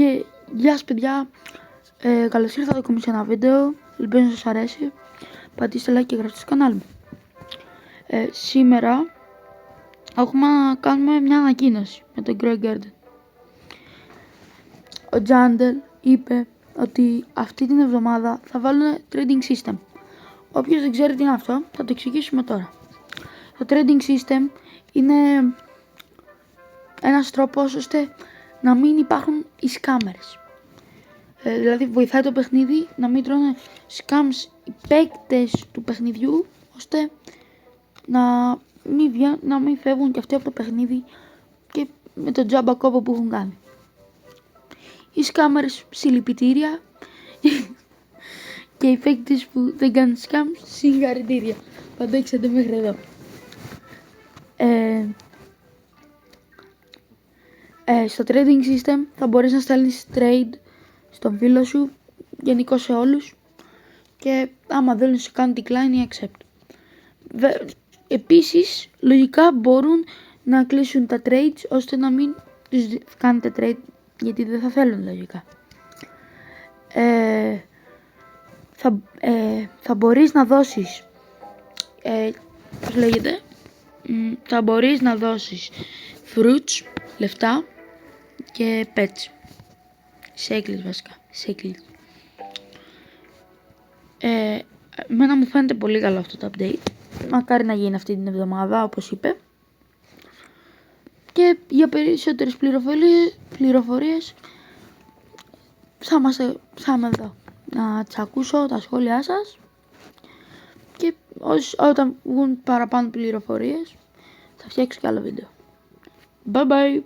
Και γεια σας παιδιά, καλώς ήρθατε ακόμη σε ένα βίντεο, ελπίζω να σας αρέσει, πατήστε like και γραφτείτε στο κανάλι μου. Σήμερα έχουμε να κάνουμε μια ανακοίνωση με τον Grow Garden. Ο Τζάντελ είπε ότι αυτή την εβδομάδα θα βάλουν trading system. Όποιος δεν ξέρει τι είναι αυτό, θα το εξηγήσουμε τώρα. Το trading system είναι ένας τρόπος ώστε να μην υπάρχουν οι scammers. Δηλαδή βοηθάει το παιχνίδι να μην τρώνε scams οι παίκτες του παιχνιδιού, ώστε να μην φεύγουν και αυτοί από το παιχνίδι και με τον τζάμπα κόπο που έχουν κάνει. Οι scammers συλληπιτήρια και οι παίκτες που δεν κάνουν scams συγχαρητήρια. Παντέξατε μέχρι εδώ. Στο trading system θα μπορείς να στέλνεις trade στον φίλο σου, γενικώς σε όλους, και άμα δεν σε κάνουν decline ή accept. Επίσης, λογικά μπορούν να κλείσουν τα trades ώστε να μην τους κάνετε trade, γιατί δεν θα θέλουν λογικά. Θα μπορείς να δώσεις, πώς λέγεται, θα μπορείς να δώσεις fruits, λεφτά και pets. Σέκλεις βασικά, σέκλεις. Εμένα μου φαίνεται πολύ καλό αυτό το update. Μακάρι να γίνει αυτή την εβδομάδα, όπως είπε. Και για περισσότερες πληροφορίες θα είμαι εδώ να τσακούσω τα σχόλιά σας. Και όταν βγουν παραπάνω πληροφορίες θα φτιάξω και άλλο βίντεο. Bye bye!